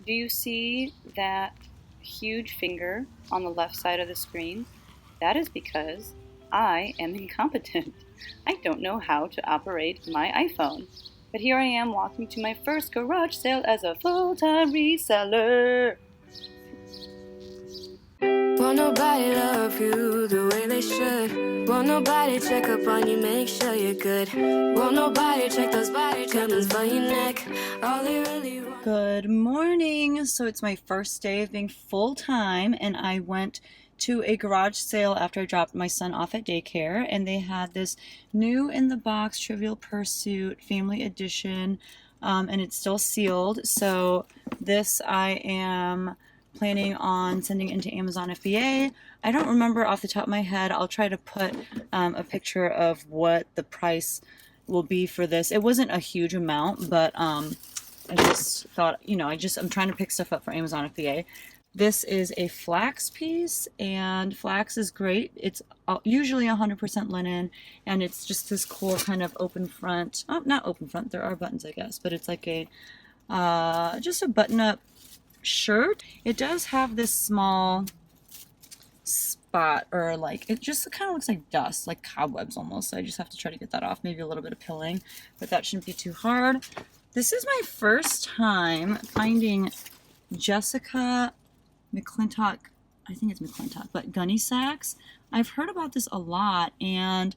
Do you see that huge finger on the left side of the screen? That is because I am incompetent. I don't know how to operate my iPhone. But here I am walking to my first garage sale as a full-time reseller. Won't nobody love you the way they should. Won't nobody check up on you, make sure you're good. Won't nobody check those body tremors for your neck. All they really want. Good morning. So it's my first day of being full-time, and I went to a garage sale after I dropped my son off at daycare, and they had this new in the box Trivial Pursuit Family Edition, and it's still sealed. So this I am planning on sending into Amazon FBA. I don't remember off the top of my head. I'll try to put a picture of what the price will be for this. It wasn't a huge amount, but I just thought, I'm trying to pick stuff up for Amazon FBA. This is a flax piece, and flax is great. It's usually 100% linen, and it's just this cool kind of open front. Oh, not open front. There are buttons, I guess, but it's like a just a button-up shirt. It does have this small spot, or like it just kind of looks like dust, like cobwebs almost. So I just have to try to get that off. Maybe a little bit of pilling, but that shouldn't be too hard. This is my first time finding Jessica McClintock, I think it's McClintock, but gunny sacks. I've heard about this a lot, and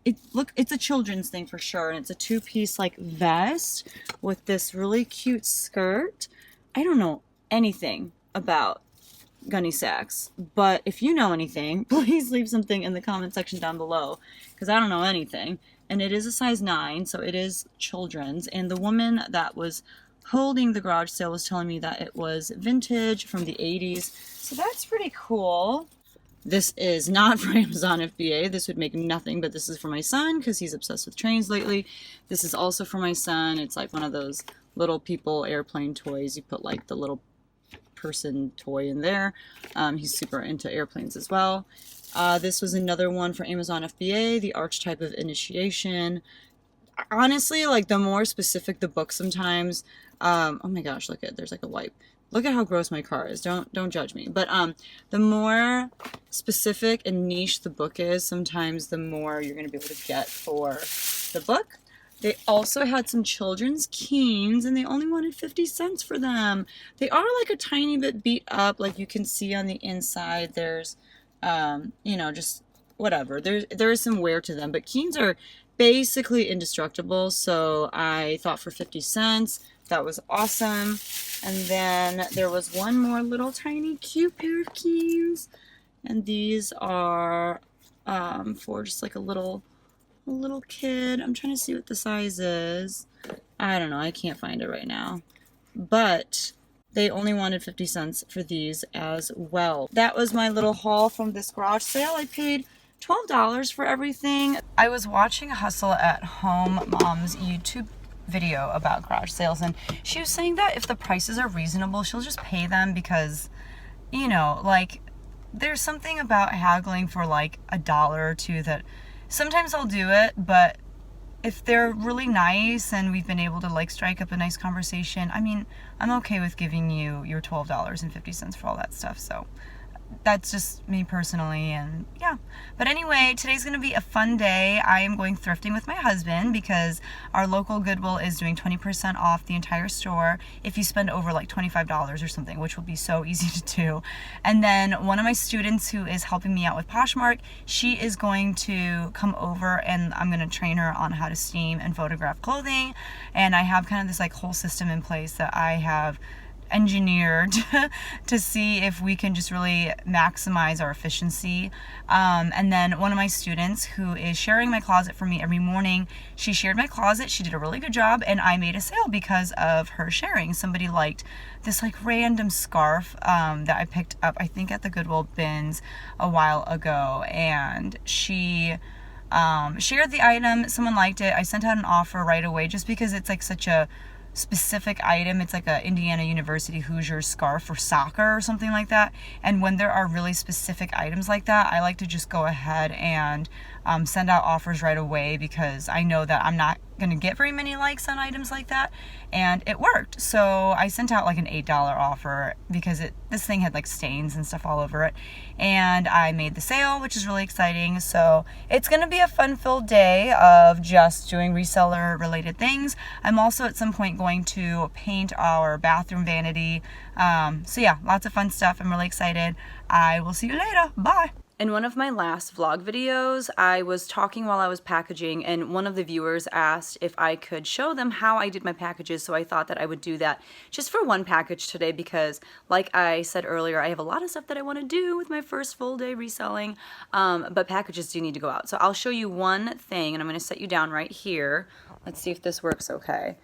it's a children's thing for sure, and it's a two-piece like vest with this really cute skirt. I don't know anything about gunny sacks, but if you know anything, please leave something in the comment section down below, because I don't know anything. And it is a size 9, so it is children's. And the woman that was holding the garage sale was telling me that it was vintage from the 80s, so that's pretty cool. This is not for Amazon FBA. This would make nothing, but this is for my son because he's obsessed with trains lately. This is also for my son. It's like one of those little people airplane toys. You put like the little person toy in there. He's super into airplanes as well. This was another one for Amazon FBA, the Archetype of Initiation. Honestly, like the more specific the book sometimes, oh my gosh, look at, there's like a wipe. Look at how gross my car is. Don't judge me. But the more specific and niche the book is, sometimes the more you're going to be able to get for the book. They also had some children's canes, and they only wanted 50 cents for them. They are like a tiny bit beat up, like you can see on the inside. There's, just whatever. There is some wear to them, but canes are basically indestructible. So I thought for 50 cents, that was awesome. And then there was one more little tiny cute pair of canes, and these are for just like a little kid. I'm trying to see what the size is. I don't know. I can't find it right now. But they only wanted 50 cents for these as well. That was my little haul from this garage sale. I paid $12 for everything. I was watching Hustle at Home Mom's YouTube video about garage sales, and she was saying that if the prices are reasonable, she'll just pay them because, like there's something about haggling for like $1 or $2 that sometimes I'll do it, but if they're really nice and we've been able to like strike up a nice conversation, I mean, I'm okay with giving you your $12.50 for all that stuff. So that's just me personally, and yeah. But anyway, today's gonna be a fun day. I am going thrifting with my husband because our local Goodwill is doing 20% off the entire store if you spend over like $25 or something, which will be so easy to do. And then one of my students who is helping me out with Poshmark, she is going to come over, and I'm gonna train her on how to steam and photograph clothing. And I have kind of this like whole system in place that I have engineered to see if we can just really maximize our efficiency. And then one of my students who is sharing my closet for me every morning, she shared my closet. She did a really good job, and I made a sale because of her sharing. Somebody liked this like random scarf that I picked up, I think at the Goodwill bins a while ago, and she shared the item. Someone liked it. I sent out an offer right away just because it's like such a specific item. It's like a Indiana University Hoosiers scarf for soccer or something like that. And when there are really specific items like that, I like to just go ahead and send out offers right away, because I know that I'm not gonna get very many likes on items like that, and it worked. So I sent out like an $8 offer because this thing had like stains and stuff all over it, and I made the sale, which is really exciting. So it's gonna be a fun-filled day of just doing reseller related things. I'm also at some point going to paint our bathroom vanity. So yeah, lots of fun stuff. I'm really excited. I will see you later. Bye. In one of my last vlog videos, I was talking while I was packaging, and one of the viewers asked if I could show them how I did my packages, so I thought that I would do that just for one package today because, like I said earlier, I have a lot of stuff that I want to do with my first full day reselling, but packages do need to go out. So I'll show you one thing, and I'm going to set you down right here. Let's see if this works okay.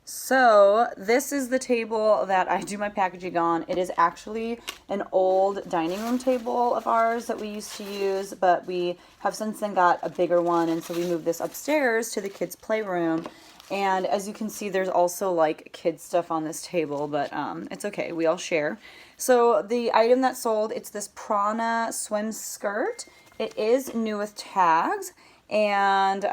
So this is the table that I do my packaging on. It is actually an old dining room table of ours that we used to use, but we have since then got a bigger one, and so we moved this upstairs to the kids' playroom. And as you can see, there's also like kids stuff on this table, but it's okay, we all share. So the item that sold, it's this Prana swim skirt. It is new with tags. And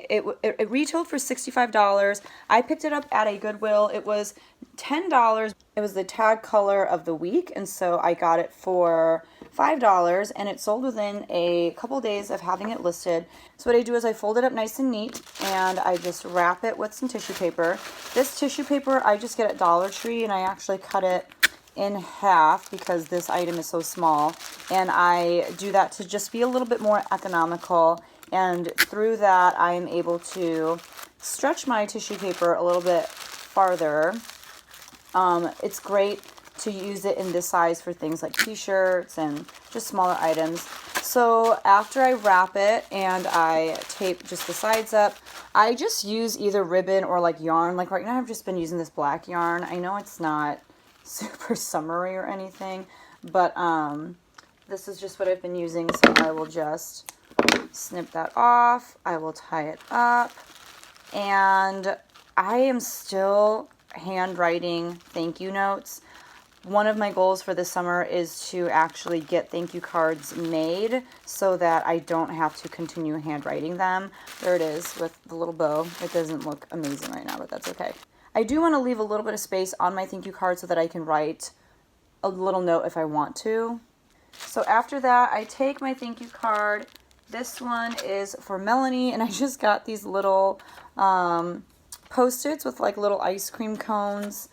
it retailed for $65. I picked it up at a Goodwill. It was $10. It was the tag color of the week, and so I got it for $5, and it sold within a couple days of having it listed. So what I do is I fold it up nice and neat, and I just wrap it with some tissue paper. This tissue paper I just get at Dollar Tree, and I actually cut it in half because this item is so small, and I do that to just be a little bit more economical, and through that I am able to stretch my tissue paper a little bit farther. It's great to use it in this size for things like t-shirts and just smaller items. So after I wrap it and I tape just the sides up, I just use either ribbon or like yarn. Like right now I've just been using this black yarn. I know it's not super summery or anything, but this is just what I've been using, so I will just snip that off. I will tie it up, and I am still handwriting thank you notes. One of my goals for this summer is to actually get thank you cards made so that I don't have to continue handwriting them. There it is with the little bow. It doesn't look amazing right now, but that's okay. I do want to leave a little bit of space on my thank you card so that I can write a little note if I want to. So after that, I take my thank you card. This one is for Melanie, and I just got these little Post-its with like little ice cream cones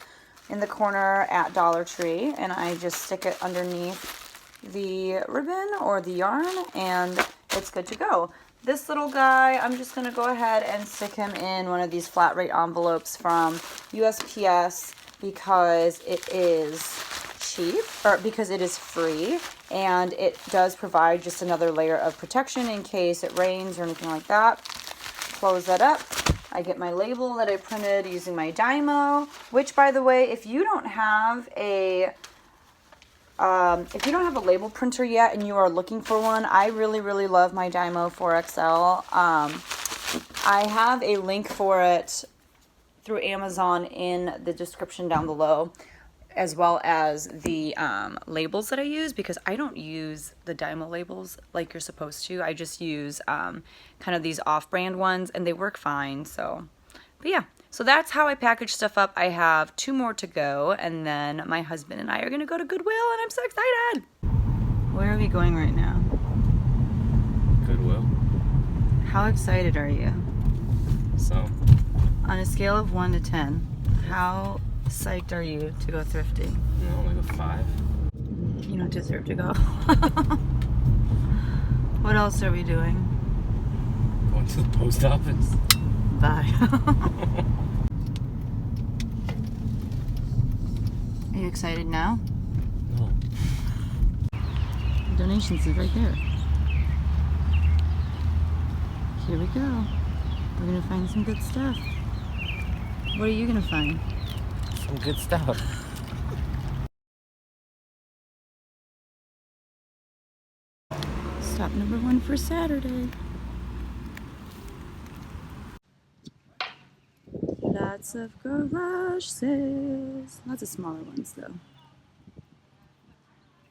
in the corner at Dollar Tree, and I just stick it underneath the ribbon or the yarn, and it's good to go. This little guy, I'm just going to go ahead and stick him in one of these flat rate envelopes from USPS because it is cheap, or because it is free, and it does provide just another layer of protection in case it rains or anything like that. Close that up. I get my label that I printed using my Dymo, which, by the way, if you don't have a label printer yet and you are looking for one, I really, really love my Dymo 4XL. I have a link for it through Amazon in the description down below, as well as the labels that I use, because I don't use the Dymo labels like you're supposed to. I just use kind of these off-brand ones, and they work fine. So, but yeah. So that's how I package stuff up. I have 2 more to go, and then my husband and I are going to go to Goodwill, and I'm so excited. Where are we going right now? Goodwill. How excited are you? So? On a scale of 1 to 10, how psyched are you to go thrifting? Like a 5. You don't deserve to go. What else are we doing? Going to the post office. Bye. Are you excited now? No. Donations is right there. Here we go. We're gonna find some good stuff. What are you gonna find? Some good stuff. Stop number 1 for Saturday. Lots of garage sales. Lots of smaller ones though.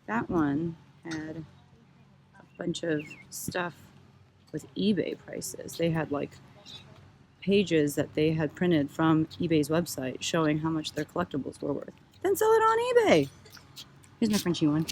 That one had a bunch of stuff with eBay prices. They had like pages that they had printed from eBay's website showing how much their collectibles were worth. Then sell it on eBay. Here's my Frenchie one.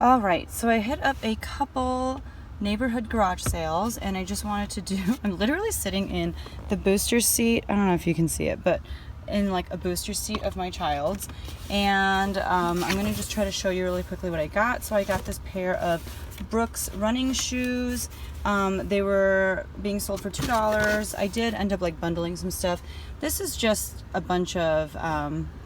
All right, so I hit up a couple neighborhood garage sales and I just wanted to do, I'm literally sitting in the booster seat. I don't know if you can see it, but in like a booster seat of my child's. And I'm gonna just try to show you really quickly what I got. So I got this pair of Brooks running shoes. They were being sold for $2. I did end up like bundling some stuff. This is just a bunch of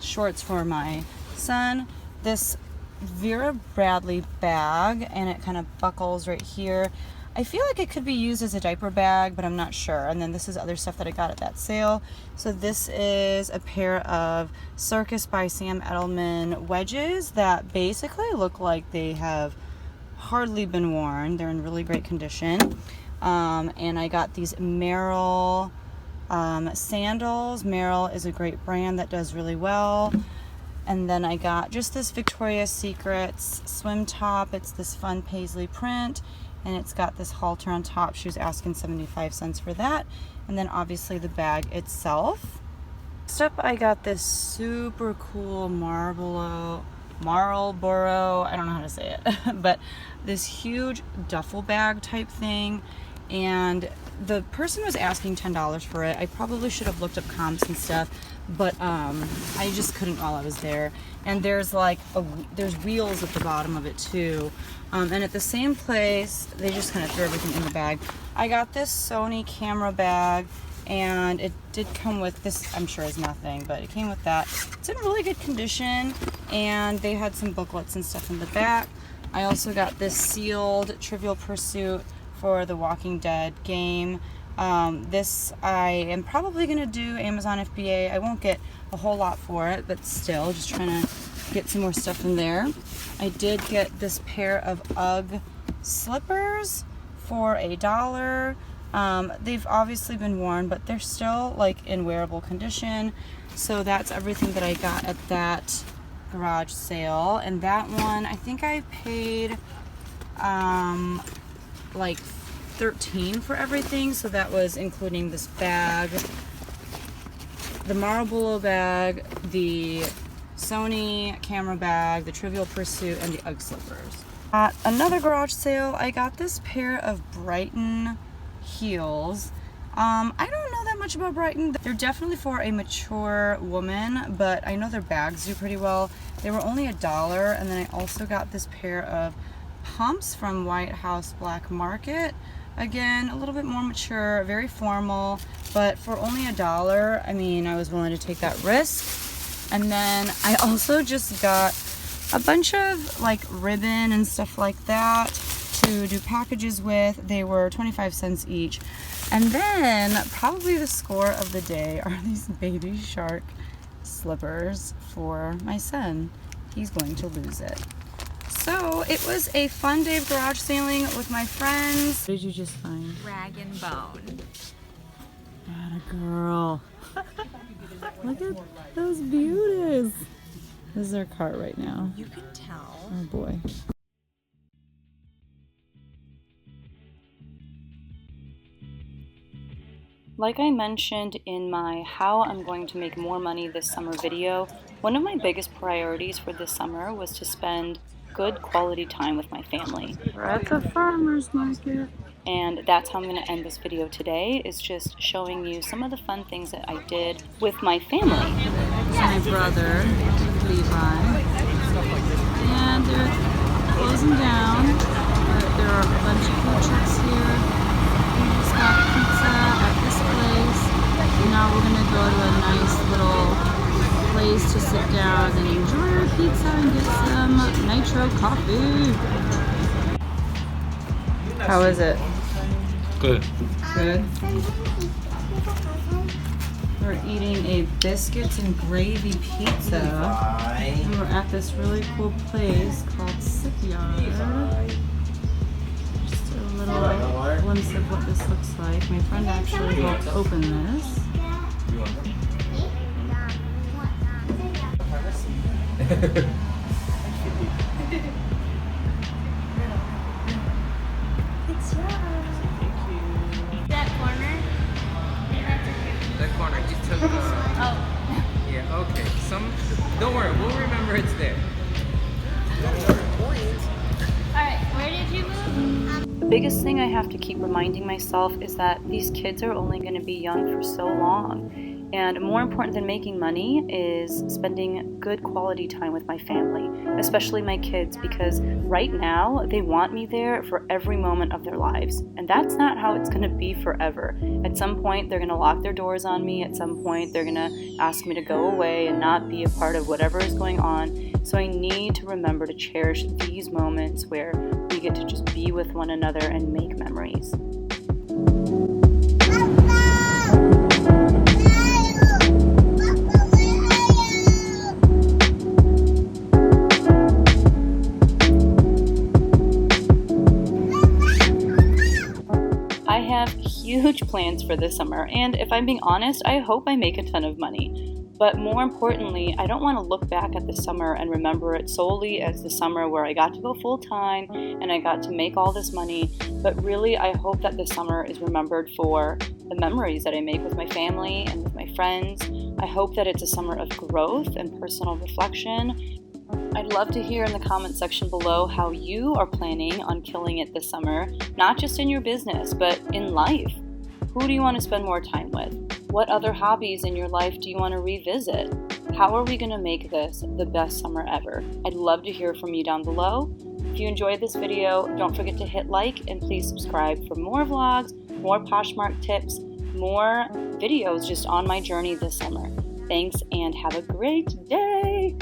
shorts for my son. This Vera Bradley bag, and it kind of buckles right here. I feel like it could be used as a diaper bag, but I'm not sure. And then this is other stuff that I got at that sale. So this is a pair of Circus by Sam Edelman wedges that basically look like they have hardly been worn. They're in really great condition. And I got these Merrell sandals. Merrell is a great brand that does really well. And then I got just this Victoria's Secrets swim top. It's this fun paisley print, and it's got this halter on top. She was asking 75 cents for that. And then obviously the bag itself. Next up, I got this super cool Marlboro, I don't know how to say it, but this huge duffel bag type thing. And the person was asking $10 for it. I probably should have looked up comps and stuff, but I just couldn't while I was there. And there's like there's wheels at the bottom of it too. And at the same place, they just kind of threw everything in the bag. I got this Sony camera bag, and it did come with this. I'm sure is nothing, but it came with that. It's in really good condition, and they had some booklets and stuff in the back. I also got this sealed Trivial Pursuit for the Walking Dead game. This I am probably going to do Amazon FBA. I won't get a whole lot for it, but still just trying to get some more stuff in there. I did get this pair of UGG slippers for $1. They've obviously been worn, but they're still like in wearable condition. So that's everything that I got at that garage sale. And that one, I think I paid like $13 for everything, so that was including this bag, the Marlboro bag, the Sony camera bag, the Trivial Pursuit, and the UGG slippers. At another garage sale, I got this pair of Brighton heels. I don't know that much about Brighton. They're definitely for a mature woman, but I know their bags do pretty well. They were only $1, and then I also got this pair of pumps from White House Black Market. Again, a little bit more mature, very formal, but for only $1, I mean, I was willing to take that risk. And then I also just got a bunch of like ribbon and stuff like that to do packages with. They were 25 cents each. And then probably the score of the day are these Baby Shark slippers for my son. He's going to lose it. So it was a fun day of garage sailing with my friends. What did you just find? Rag and bone. Atta girl. Look at those beauties. This is our cart right now. You can tell. Oh boy. Like I mentioned in my how I'm going to make more money this summer video, one of my biggest priorities for this summer was to spend good quality time with my family. We're at the farmer's market. And that's how I'm going to end this video today, is just showing you some of the fun things that I did with my family. My brother, Levi. And they're closing down. There are a bunch of food trucks here. We just got pizza at this place. And now we're going to go to a nice little place to sit down and enjoy our pizza and get some nitro coffee. How is it? Good. Good. We're eating a biscuits and gravy pizza. And we're at this really cool place called Savoy. little glimpse of what this looks like. My friend actually helped open this. That corner, you took yeah, okay. Don't worry, we'll remember it's there. Alright, where did you move? The biggest thing I have to keep reminding myself is that these kids are only going to be young for so long. And more important than making money is spending good quality time with my family, especially my kids, because right now they want me there for every moment of their lives. And that's not how it's going to be forever. At some point, they're going to lock their doors on me. At some point, they're going to ask me to go away and not be a part of whatever is going on. So I need to remember to cherish these moments where we get to just be with one another and make memories. I have huge plans for this summer, and if I'm being honest, I hope I make a ton of money. But more importantly, I don't want to look back at the summer and remember it solely as the summer where I got to go full time and I got to make all this money. But really, I hope that the summer is remembered for the memories that I make with my family and with my friends. I hope that it's a summer of growth and personal reflection. I'd love to hear in the comment section below how you are planning on killing it this summer, not just in your business, but in life. Who do you want to spend more time with? What other hobbies in your life do you want to revisit? How are we going to make this the best summer ever? I'd love to hear from you down below. If you enjoyed this video, don't forget to hit like and please subscribe for more vlogs, more Poshmark tips, more videos just on my journey this summer. Thanks and have a great day!